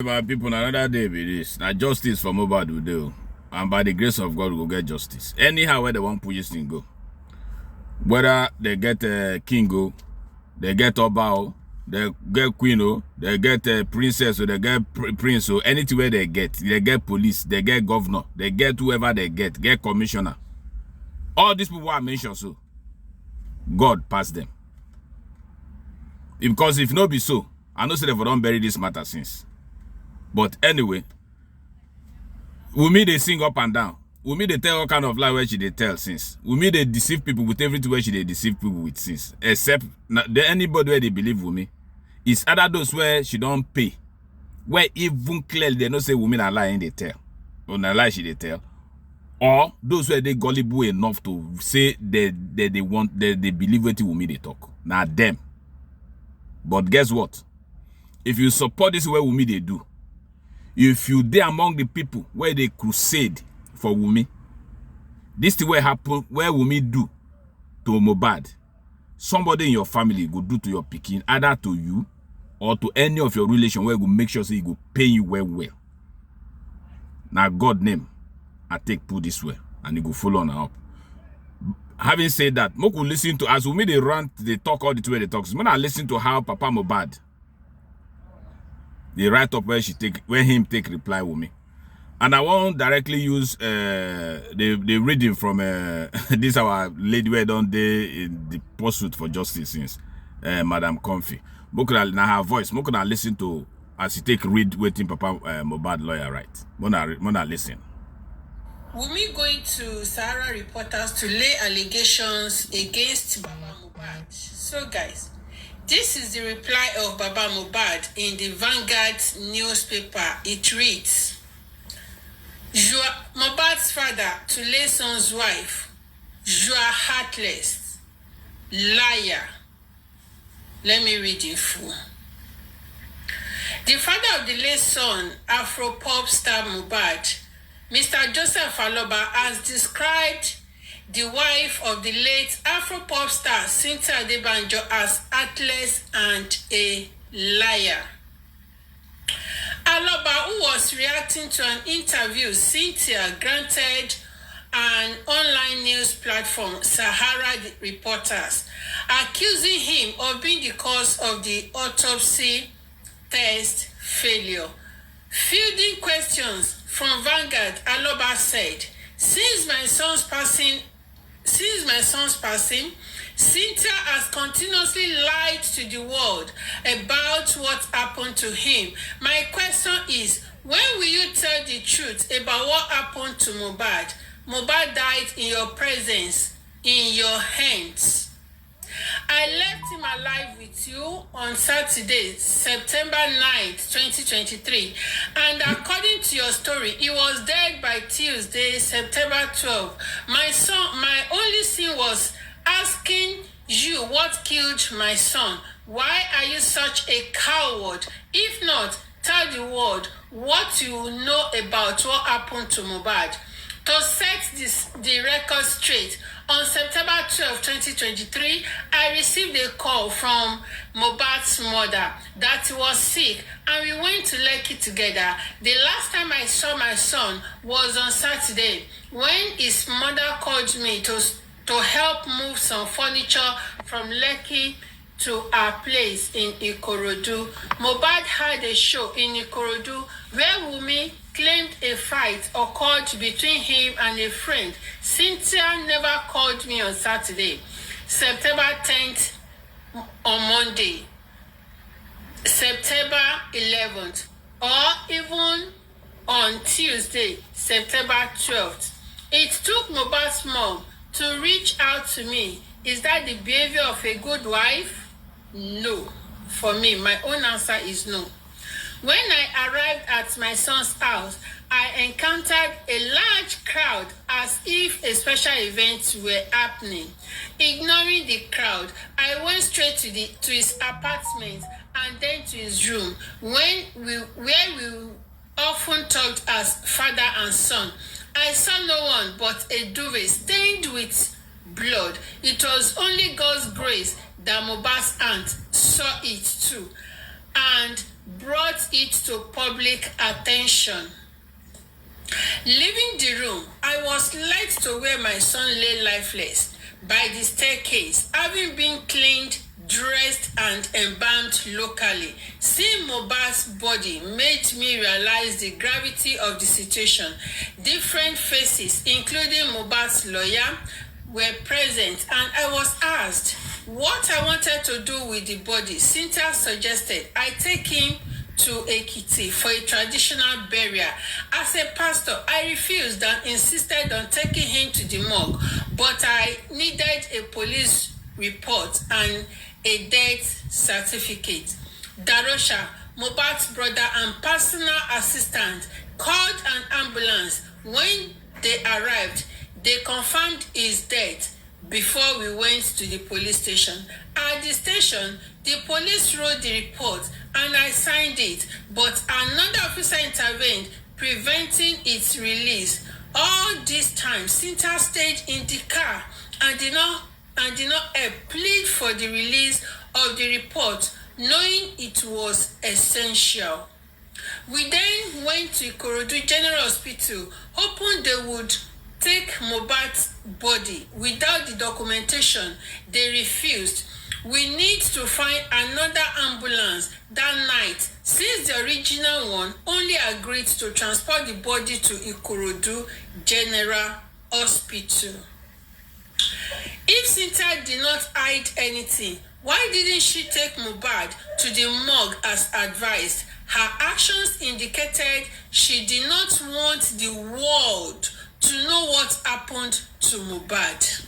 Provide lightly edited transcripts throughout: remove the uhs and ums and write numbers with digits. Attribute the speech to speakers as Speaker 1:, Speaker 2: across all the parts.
Speaker 1: My people, another day be this. Now justice for Mohbad will do. And by the grace of God, we'll get justice. Anyhow, where they want push this thing go. Whether they get king go, they get Obao, they get queen, they get princess, or they get prince, or anything where they get police, they get governor, they get whoever they get commissioner. All these people are mentioned, so God pass them. Because if no be so, I know say they don't bury this matter since. But anyway, Wunmi they sing up and down. Wunmi they tell all kind of lie where she they tell since. Wunmi they deceive people with everything where she they deceive people with since. Except anybody where they believe Wunmi. It's other those where she don't pay. Where even clearly they don't say Wunmi na lie in they tell. Or na lie she they tell. Or those where they gullible enough to say they believe what Wunmi they talk. Now them. But guess what? If you support this way Wunmi they do, if you there among the people where they crusade for Wunmi, this thing will happen where Wunmi do to Mohbad. Somebody in your family go do to your pikin, either to you or to any of your relation where you make sure so he go pay you well. Now God name, I take put this way and he go follow on up. Having said that, Moku listen to as Wunmi they rant, they talk all the way they talk. So when I listen to how Papa Mohbad the write up where him take reply with me, and I won't directly use the reading from this our lady where don't they in the pursuit for justice since Madam Comfy. Mokuna na her voice. Mokuna listen to as he take read waiting Papa Mohbad lawyer right. Mona listen.
Speaker 2: Wunmi going to Sahara reporters to lay allegations against Baba Mohbad. So guys, this is the reply of Baba Mohbad in the Vanguard newspaper. It reads, "You are Mohbad's father to lay son's wife. You are heartless. Liar." Let me read in full. The father of the late son, Afro-pop star Mohbad, Mr. Joseph Aloba, has described the wife of the late Afro-pop star Cynthia Adebanjo as heartless and a liar. Aloba, who was reacting to an interview Cynthia granted an online news platform, Sahara Reporters, accusing him of being the cause of the autopsy test failure. Fielding questions from Vanguard, Aloba said, Since my son's passing, Cynthia has continuously lied to the world about what happened to him. My question is, when will you tell the truth about what happened to Mohbad? Mohbad died in your presence, in your hands. I left him alive with you on Saturday, September 9th, 2023. And according to your story, he was dead by Tuesday, September 12th. My only sin was asking you what killed my son. Why are you such a coward? If not, tell the world what you know about what happened to Mohbad. To set the record straight, on September 12, 2023, I received a call from Mohbad's mother that he was sick and we went to Lekki together. The last time I saw my son was on Saturday when his mother called me to help move some furniture from Lekki to our place in Ikorodu. Mohbad had a show in Ikorodu where Wunmi claimed a fight occurred between him and a friend. Cynthia never called me on Saturday, September 10th, on Monday, September 11th, or even on Tuesday, September 12th. It took Mohbad's mom to reach out to me. Is that the behavior of a good wife? No. For me, my own answer is no. When I arrived at my son's house, I encountered a large crowd as if a special event were happening. Ignoring the crowd, I went straight to his apartment and then to his room, where we often talked as father and son. I saw no one but a duvet stained with blood. It was only God's grace that Mohbad's aunt saw it too. And brought it to public attention. Leaving the room, I was led to where my son lay lifeless by the staircase, having been cleaned, dressed, and embalmed locally. Seeing Mohbad's body made me realize the gravity of the situation. Different faces, including Mohbad's lawyer, were present, and I was asked what I wanted to do with the body. Cynthia suggested I take him to Ekiti for a traditional burial. As a pastor, I refused and insisted on taking him to the morgue, but I needed a police report and a death certificate. Darosha, Mohbad's brother and personal assistant, called an ambulance. When they arrived, they confirmed his death before we went to the police station. At the station, the police wrote the report and I signed it, but another officer intervened, preventing its release. All this time, Cynthia stayed in the car and did not plead for the release of the report, knowing it was essential. We then went to Ikorodu General Hospital, hoping they would take Mohbad's body. Without the documentation, they refused. We need to find another ambulance that night, since the original one only agreed to transport the body to Ikorodu General Hospital. If Cynthia did not hide anything, why didn't she take Mohbad to the morgue as advised? Her actions indicated she did not want the world to know what happened to Mohbad.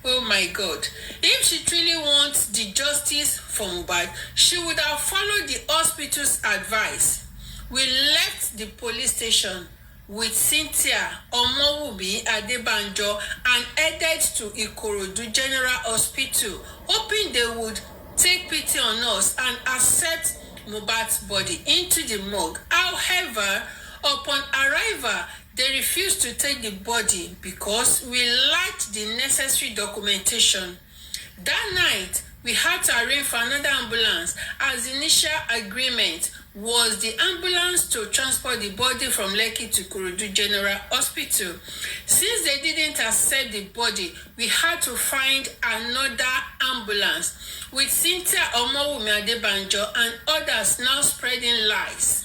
Speaker 2: Oh my God. If she truly wants the justice for Mohbad, she would have followed the hospital's advice. We left the police station with Cynthia, Wunmi, Adebanjo, and headed to Ikorodu General Hospital, hoping they would take pity on us and accept Mohbad's body into the morgue. However, upon arrival, they refused to take the body because we lacked the necessary documentation. That night, we had to arrange for another ambulance, as the initial agreement was the ambulance to transport the body from Lekki to Ikorodu General Hospital. Since they didn't accept the body, we had to find another ambulance, with Cynthia, Wunmi, Adebanjo, and others now spreading lies.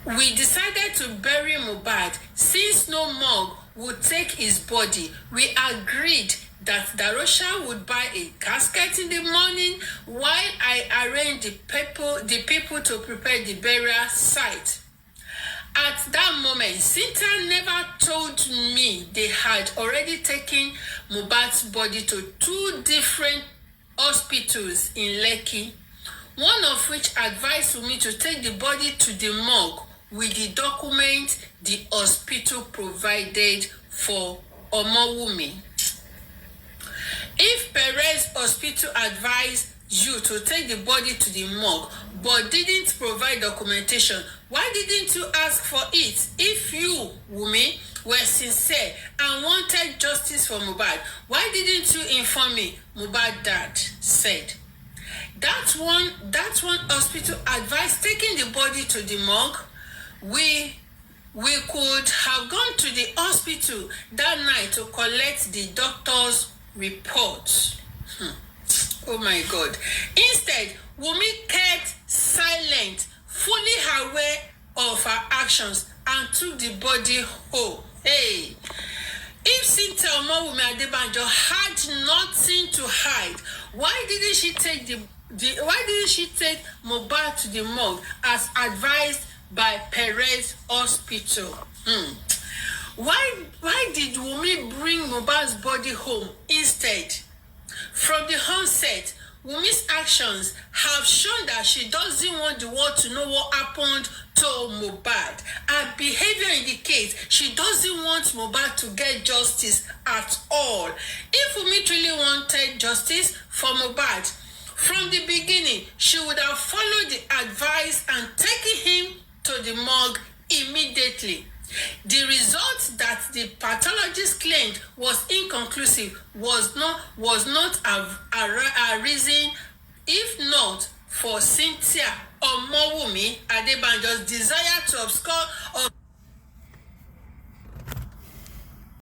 Speaker 2: We decided to bury Mohbad. Since no morgue would take his body, we agreed that Darosha would buy a casket in the morning while I arranged the people to prepare the burial site. At that moment, Cynthia never told me they had already taken Mohbad's body to 2 different hospitals in Lekki, one of which advised me to take the body to the morgue with the document the hospital provided for Wunmi. If Perez Hospital advised you to take the body to the morgue but didn't provide documentation, why didn't you ask for it? If you, Wunmi, were sincere and wanted justice for Mohbad, why didn't you inform me? Mohbad's dad said. That one hospital advised taking the body to the morgue. We could have gone to the hospital that night to collect the doctor's report. Oh my God. Instead, Wunmi kept silent, fully aware of her actions, and took the body home. Hey, if Cynthia Wunmi Adebanjo had nothing to hide, why didn't she take Mohbad to the morgue as advised by Perez Hospital? Why did Wunmi bring Mohbad's body home instead? From the onset, Wunmi's actions have shown that she doesn't want the world to know what happened to Mohbad. Her behavior indicates she doesn't want Mohbad to get justice at all. If Wunmi truly wanted justice for Mohbad, from the beginning, she would have followed the advice and taken him to the morgue immediately. The result that the pathologist claimed was inconclusive was not a reason, if not for Cynthia Omowumi Adebanjo's desire to obscure